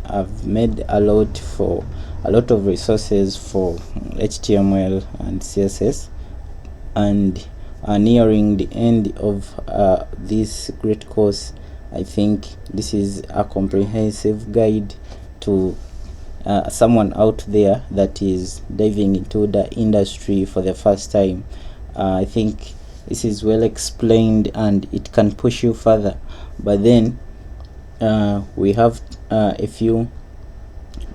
I've made a lot of resources for HTML and CSS, and nearing the end of this great course, I think this is a comprehensive guide to someone out there that is diving into the industry for the first time. I think this is well explained and it can push you further, but then we have a few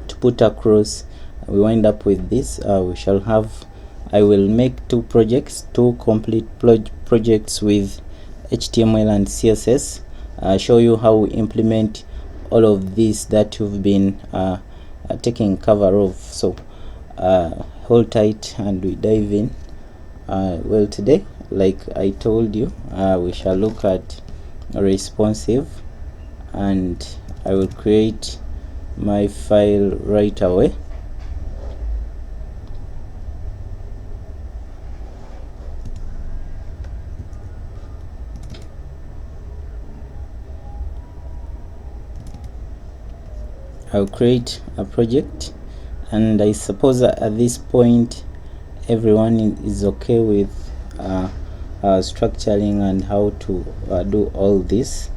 to put across. We wind up with this. I will make two complete projects with HTML and CSS, show you how we implement all of this that you've been taking cover of. So hold tight and we dive in. Well, today, like I told you, we shall look at responsive, and I will create my file right away. I'll create a project, and I suppose at this point everyone is okay with structuring and how to do all this.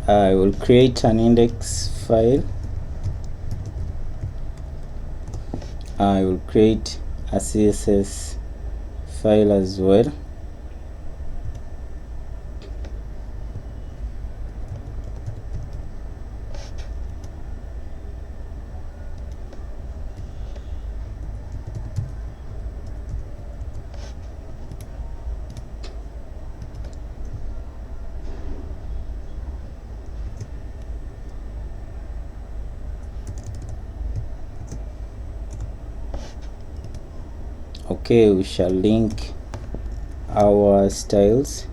I will create an index file. I will create a CSS file as well. Okay, we shall link our styles.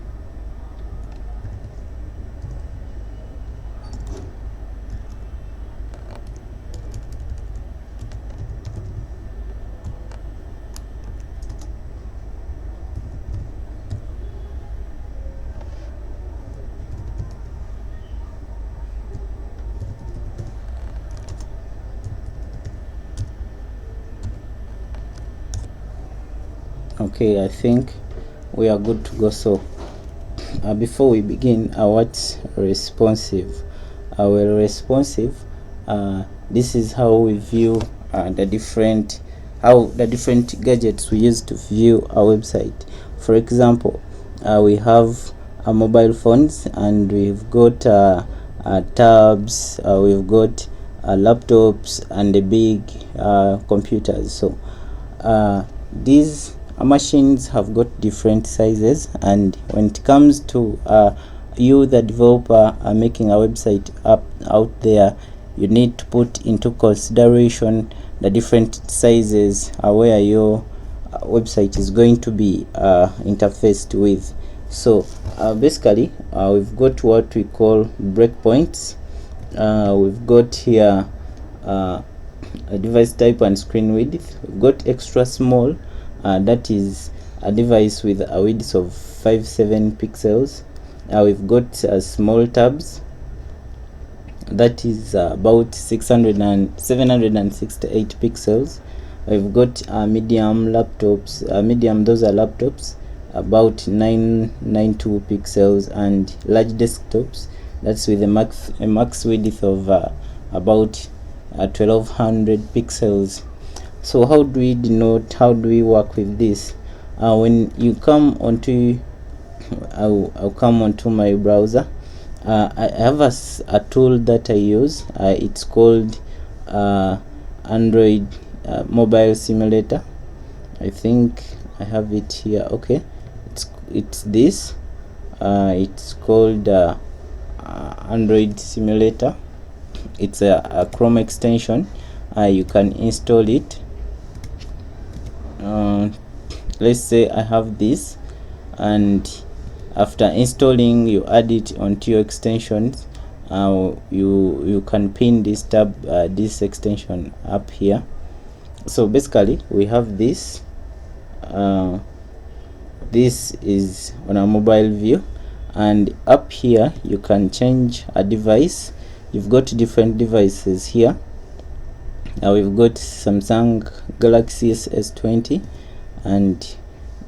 Okay, I think we are good to go. So before we begin, what's responsive? Responsive, this is how we view the different gadgets we use to view our website. For example, we have mobile phones, and we've got tabs, we've got laptops, and the big computers. So these machines have got different sizes, and when it comes to you, the developer, making a website out there, you need to put into consideration the different sizes where your website is going to be interfaced with. So basically, we've got what we call breakpoints. We've got here a device type and screen width. We've got extra small, that is a device with a width of 57 pixels. We've got small tabs, that is about 768 pixels. We've got medium laptops, those are laptops, about 992 pixels, and large desktops, that's with a max width of about 1200 pixels. So how do we denote, how do we work with this? When you come onto, I'll come onto my browser. I have a tool that I use. It's called Android Mobile Simulator. I think I have it here. Okay, it's this. It's called Android Simulator. It's a Chrome extension. You can install it. Let's say I have this, and After installing, you add it onto your extensions. You can pin this tab, this extension up here. So basically we have this. This is on a mobile view, and up here you can change a device. You've got different devices here. Now we've got Samsung Galaxy S20, and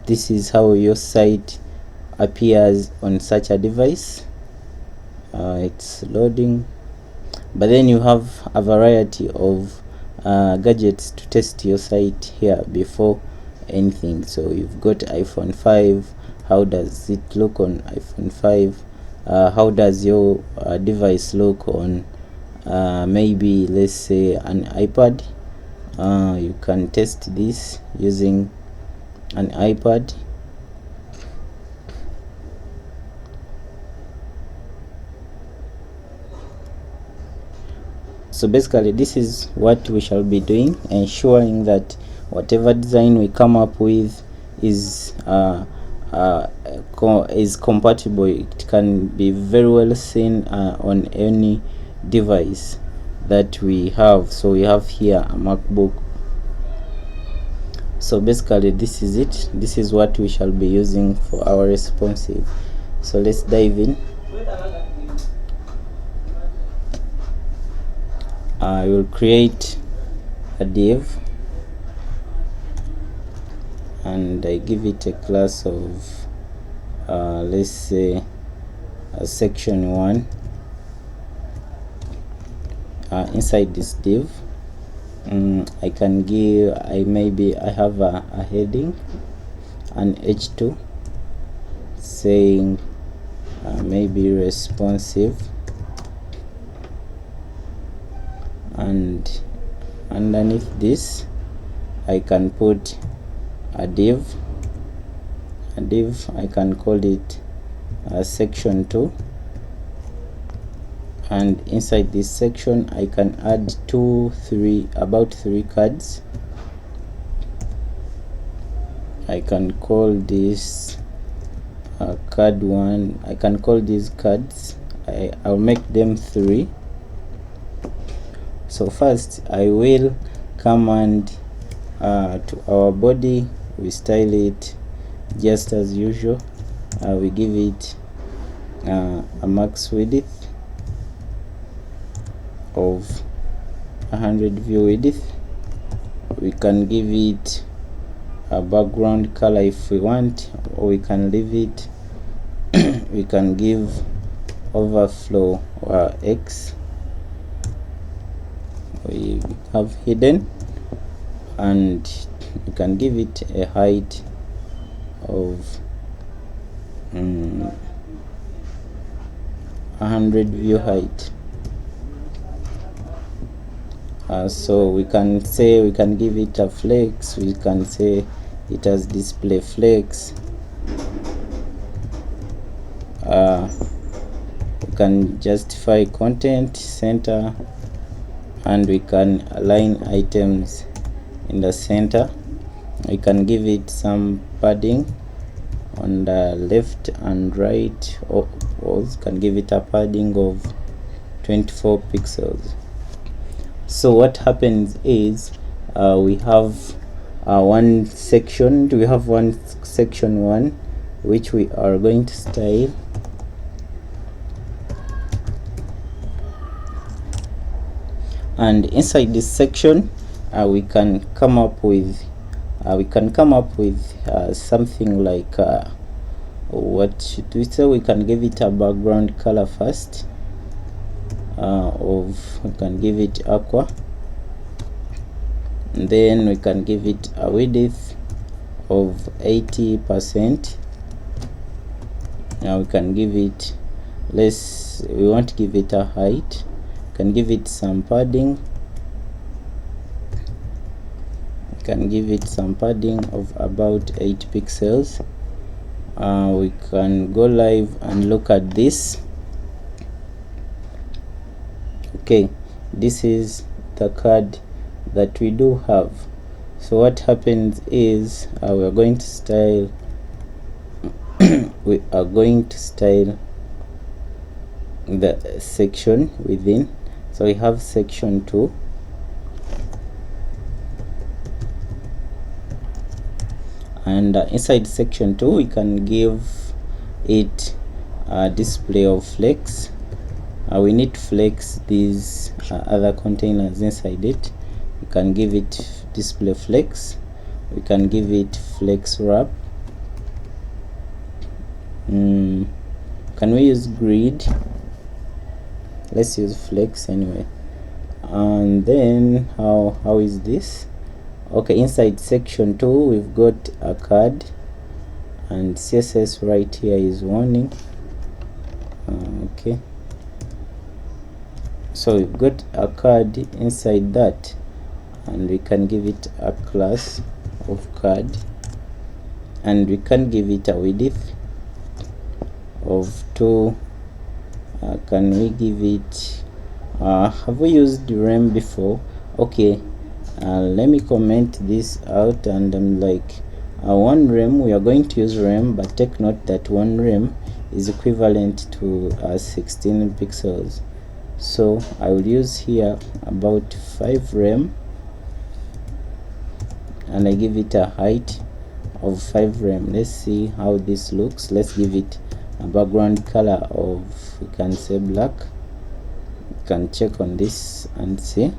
this is how your site appears on such a device. It's loading, but then you have a variety of gadgets to test your site here before anything. So you've got iPhone 5. How does it look on iPhone 5? How does your device look on maybe, let's say, an iPad? You can test this using an iPad. So basically this is what we shall be doing, ensuring that whatever design we come up with is compatible. It can be very well seen on any device that we have. So we have here a MacBook. So basically this is it. This is what we shall be using for our responsive. So let's dive in. I will create a div, and I give it a class of let's say section 1. Inside this div, I can give, I have a heading, an h2 saying maybe responsive, and underneath this I can put a div. I can call it section 2, and inside this section I can add about 3 cards. I can call this card 1. I can call these cards, I'll make them 3. So first I will come and to our body, we style it just as usual. We give it a max width of 100 view width. We can give it a background color if we want, or we can leave it. We can give overflow X. We have hidden, and you can give it a height of 100 view height. So we can say, we can give it a flex. We can say it has display flex. We can justify content center, and we can align items in the center. We can give it some padding on the left and right walls. Can give it a padding of 24 pixels. So what happens is we have one section. We have section 1 which we are going to style. And inside this section we can come up with something like what should we say? We can give it a background color first we can give it aqua, and then we can give it a width of 80%. Now we can give it, we want to give it a height. Can give it some padding. Can give it some padding of about 8 pixels. We can go live and look at this. Okay, this is the card that we do have. So what happens is we are going to style we are going to style the section within. So we have section 2, and inside section 2 we can give it a display of flex. We need to flex these other containers inside it. We can give it display flex, we can give it flex wrap. Can we use grid? Let's use flex anyway. And then how is this? Okay, inside section 2 we've got a card, and CSS right here is warning. Okay, so we've got a card inside that, and we can give it a class of card, and we can give it a width of 2. Can we give it have we used rem before? Okay, let me comment this out, and I'm like 1 rem. We are going to use rem, but take note that 1 rem is equivalent to 16 pixels. So I will use here about 5 rem, and I give it a height of 5 rem. Let's see how this looks. Let's give it a background color of, we can say, black. You can check on this and see.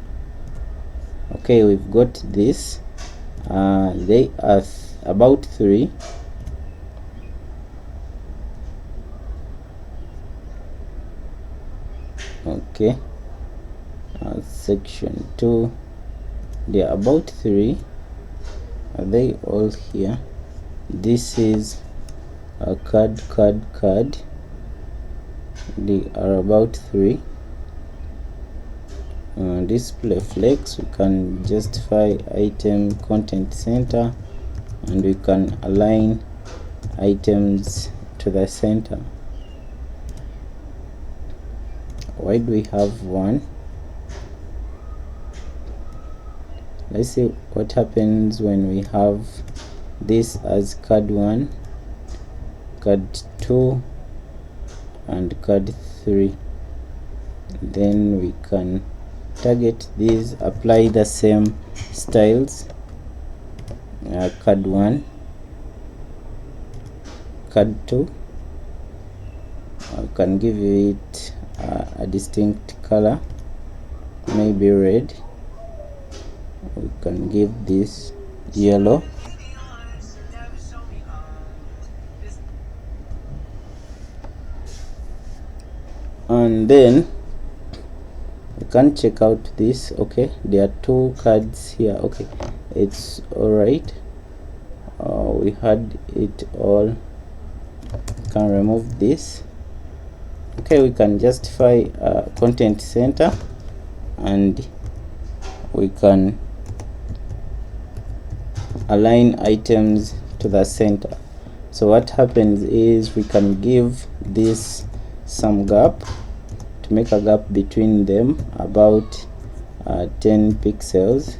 Okay, we've got this. They are about 3. Okay, section 2, they are about 3. Are they all here? This is a card. They are about 3. Display flex, we can justify item content center, and we can align items to the center. Why do we have 1? Let's see what happens when we have this as card 1, card 2, and card 3. Then we can target these, apply the same styles. Card 1, card 2. I can give it a distinct color, maybe red. We can give this yellow. And then you can check out this. Okay, there are 2 cards here. Okay, it's all right. We had it all. Can remove this. Okay, we can justify content center, and we can align items to the center. So what happens is we can give this some gap, to make a gap between them about 10 pixels.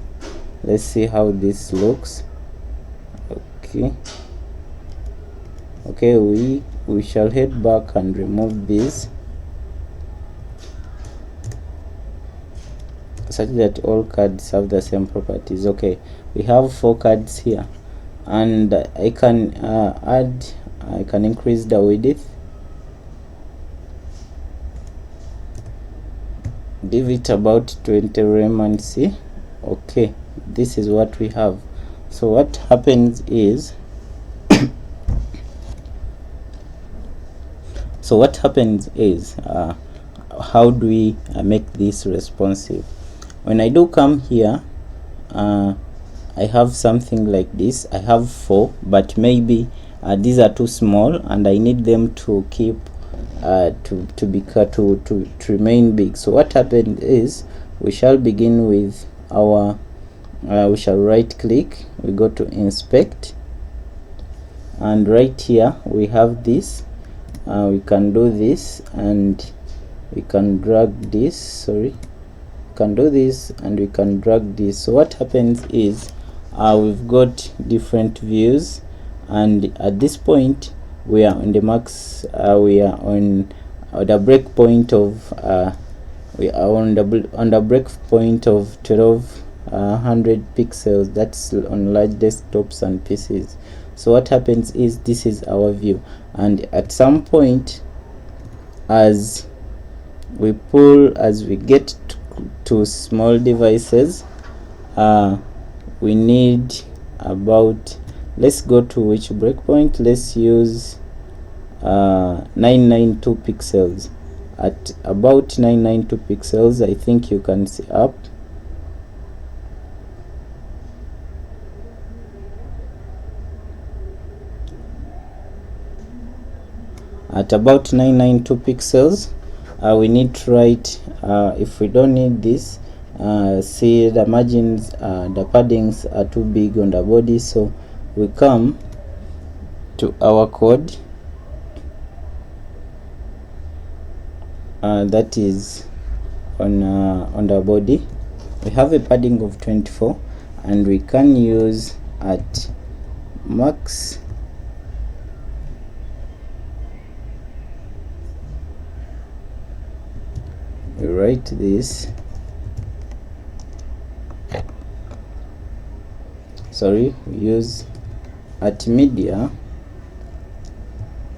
Let's see how this looks. Okay, we shall head back and remove this, such that all cards have the same properties. Okay, we have 4 cards here, and I can I can increase the width, give it about 20 rem, and see. Okay, this is what we have. So what happens is how do we make this responsive? When I do come here, I have something like this. I have 4, but maybe these are too small, and I need them to keep to remain big. So what happened is we shall begin with our we shall right click, we go to inspect, and right here we have this. We can do this, and we can drag this. We can do this, and we can drag this. So what happens is we've got different views, and at this point we are on the max, we are on the break point of we are on the break point of 1200 pixels. That's on large desktops and PCs. So what happens is, this is our view, and at some point, as we get to small devices, we need about, let's go to which breakpoint, let's use 992 pixels. At about 992 pixels, I think you can see up. At about 992 pixels, we need to write, if we don't need this, see the margins, the paddings are too big on the body, so we come to our code, that is on the body. We have a padding of 24, and we can use at max we write this, sorry, we use at media,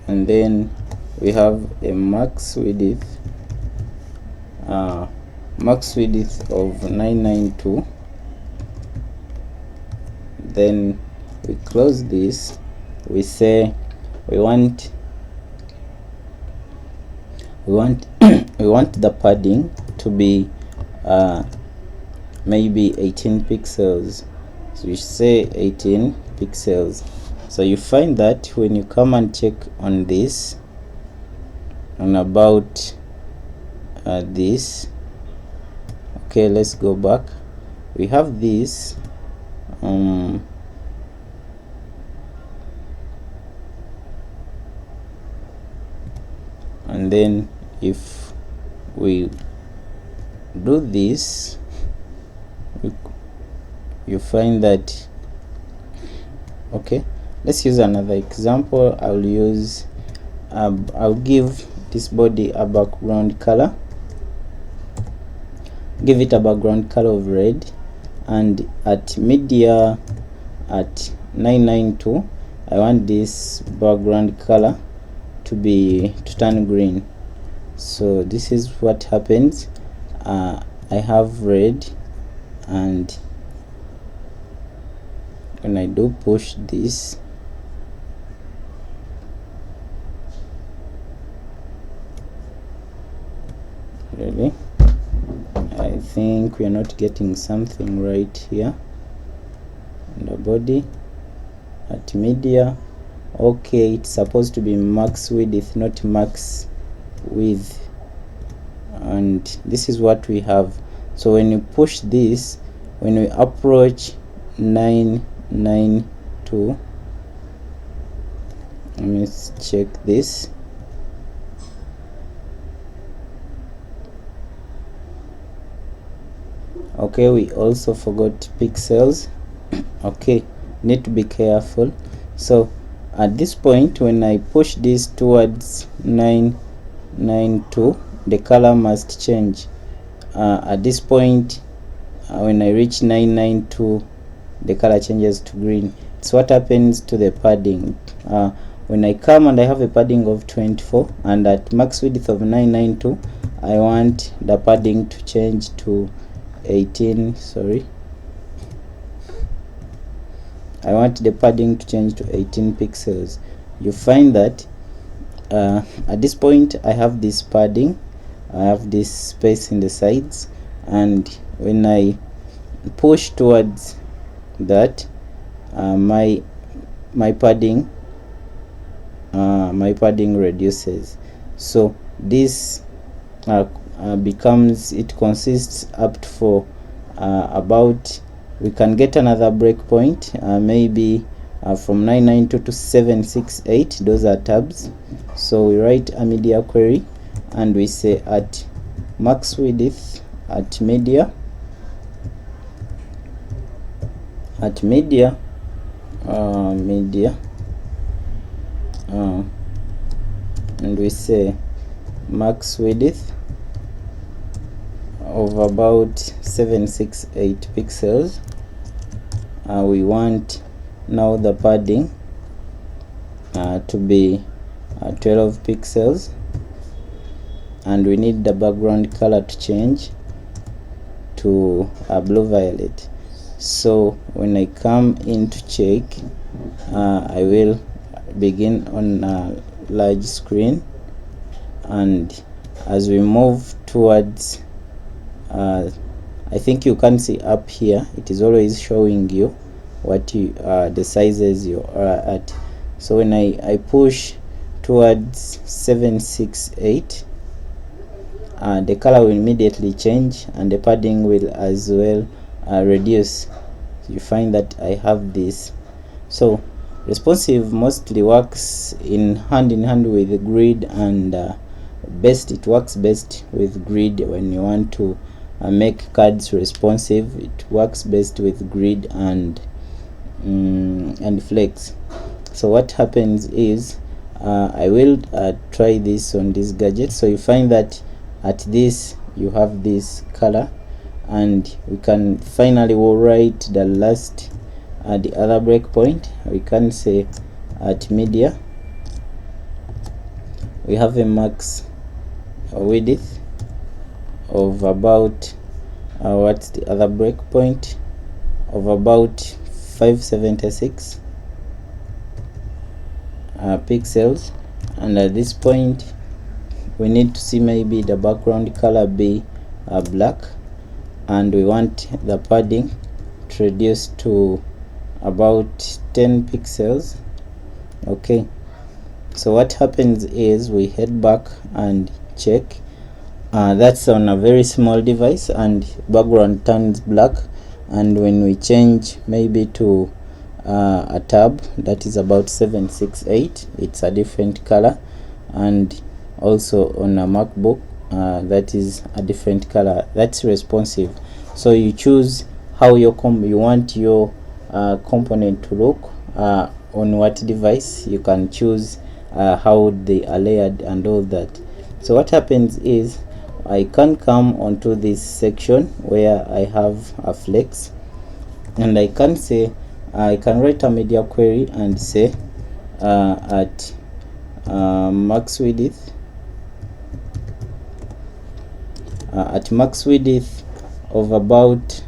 and then we have a max width of 992. Then we close this, we say we want we want the padding to be maybe 18 pixels, so we say 18 pixels. So you find that when you come and check on this, on about this, okay, let's go back, we have this and then if we do this, you find that, okay, let's use another example. I'll use I'll give this body a background color, give it a background color of red, and at media at 992 I want this background color to turn green. So this is what happens. I have red, and when I do push this, really, I think we are not getting something right here in the body. At media, okay, it's supposed to be max width, not max width, and this is what we have. So when you push this, when we approach 992, let me check this. Okay, we also forgot pixels. Okay, need to be careful. So at this point, when I push this towards 992, the color must change. At this point, when I reach 992, the color changes to green. It's what happens to the padding. When I come and I have a padding of 24, and at max width of 992, I want the padding to change to 18, sorry, I want the padding to change to 18 pixels. You find that at this point I have this padding, I have this space in the sides, and when I push towards that, my padding reduces. So this it consists up to for about, we can get another breakpoint, maybe from 992 to 768. Those are tabs. So we write a media query, and we say at max width at media and we say max width of about 768 pixels. We want now the padding to be 12 pixels, and we need the background color to change to blue violet. So when I come in to check, I will begin on a large screen, and as we move towards I think you can see up here it is always showing you what you the sizes you are at. So when I push towards 768, the color will immediately change, and the padding will as well reduce. You find that I have this. So responsive mostly works in hand with grid, and it works best with grid. When you want to make cards responsive, it works best with grid and flex. So what happens is I will try this on this gadget. So you find that at this you have this color, and we can finally write the last the other breakpoint. We can say at media we have a max width of about what's the other breakpoint of about 576 pixels, and at this point we need to see maybe the background color be black, and we want the padding to reduce to about 10 pixels. Okay, so what happens is we head back and check. That's on a very small device, and background turns black, and when we change maybe to a tab that is about 768, it's a different color, and also on a MacBook that is a different color. That's responsive. So you choose how you want your component to look on what device. You can choose how they are layered and all that. So what happens is I can come onto this section where I have a flex, and I can say I can write a media query and say at max width of about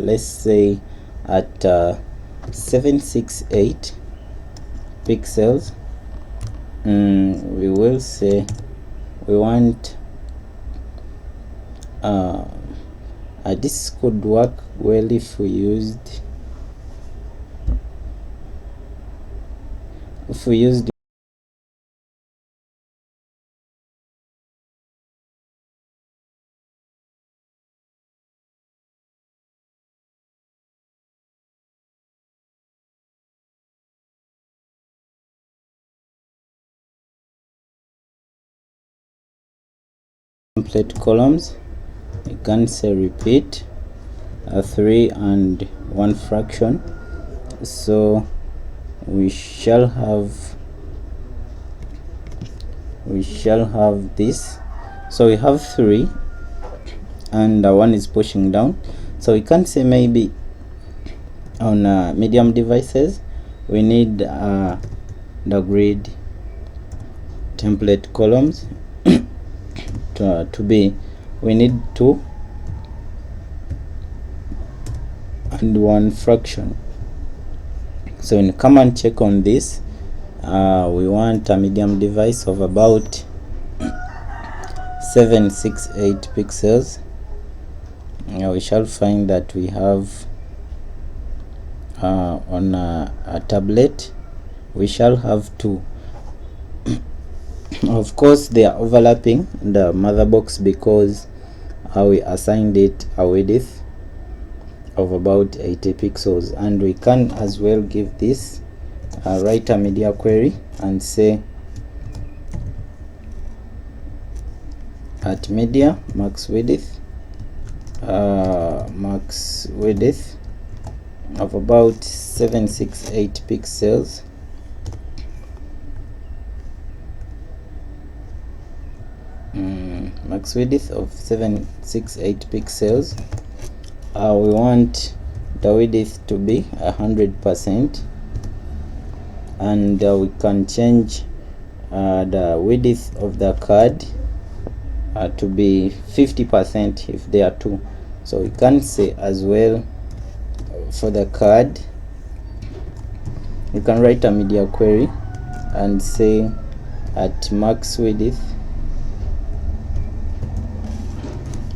let's say at 768 pixels. We will say we want this could work well if we used template columns. You can say repeat 3 and 1 fraction. So we shall have this. So we have 3 and 1 is pushing down. So we can say maybe on medium devices we need the grid template columns to be, we need 2 and 1 fraction. So when you come and check on this, we want a medium device of about 768 pixels. We shall find that we have on a tablet we shall have 2. Of course they are overlapping the mother box because we assigned it a width of about 80 pixels, and we can as well give this write a media query and say at media max width of about 768 pixels. max width of 768 pixels. We want the width to be 100%, and we can change the width of the card to be 50% if there are two. So we can say as well for the card, you can write a media query and say at max width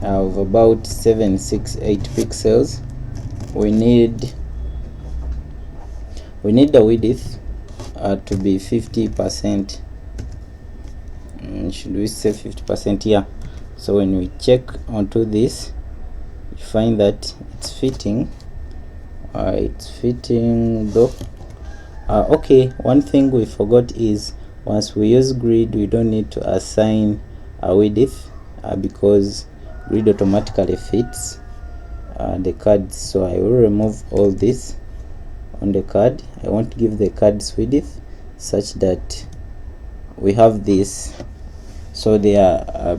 of about 768 pixels, we need the width to be 50%. Should we say 50%? Yeah. So when we check onto this, you find that it's fitting. It's fitting though. Okay, one thing we forgot is once we use grid, we don't need to assign a width because grid automatically fits the cards. So I will remove all this on the card. I want to give the cards width such that we have this. So they are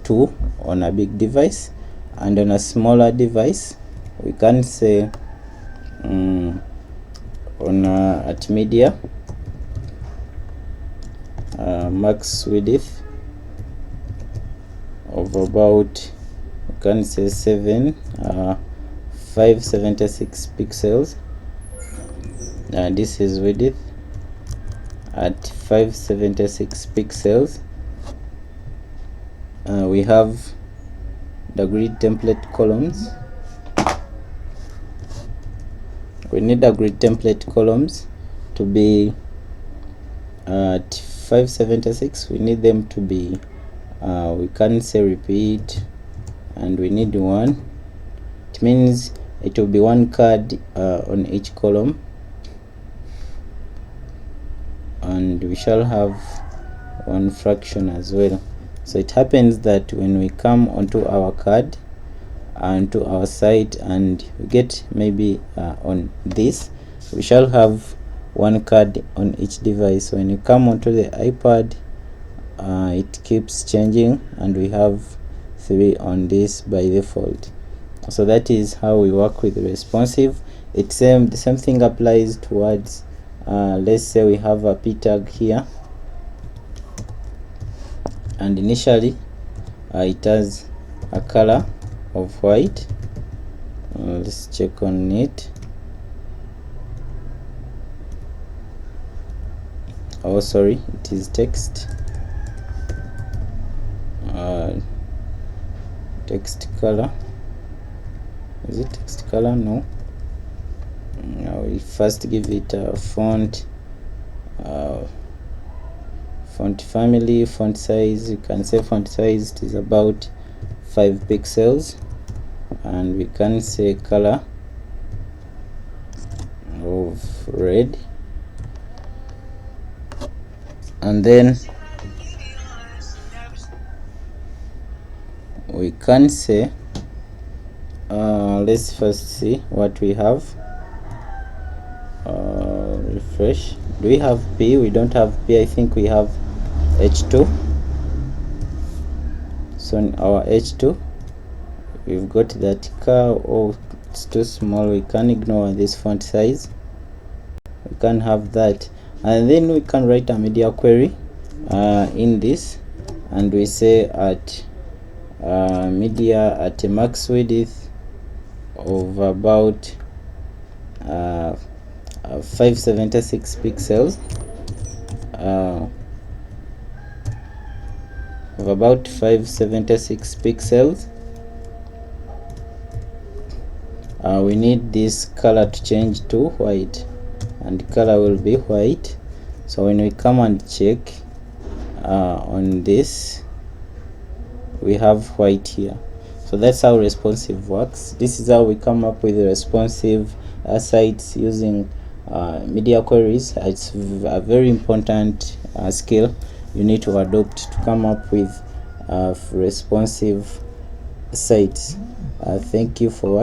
two on a big device, and on a smaller device we can say at media max width of about, you can say 576 pixels. This is width at 576 pixels. We have the grid template columns. We need the grid template columns to be at 576. We need them to be we can say repeat, and we need one. It means it will be one card on each column, and we shall have one fraction as well. So it happens that when we come onto our card and to our site and we get maybe on this, we shall have one card on each device. When you come onto the iPad, it keeps changing, and we have 3 on this by default. So that is how we work with responsive. The same thing applies towards let's say we have a p tag here, and initially it has a color of white. Let's check on it. Oh sorry, it is text. Text color. Is it text color? No. We first give it a font family. Font size, you can say font size it is about 5 pixels, and we can say color of red, and then we can say let's first see what we have. Refresh. Do we have P? We don't have P. I think we have H2. So in our H2 we've got that car. Oh, it's too small, we can ignore this font size. We can have that, and then we can write a media query in this, and we say at media at a max width of about 576 pixels, of about 576 pixels. We need this color to change to white, and color will be white. So when we come and check on this, we have white here. So that's how responsive works. This is how we come up with responsive sites using media queries. It's a very important skill you need to adopt to come up with responsive sites. Thank you for watching.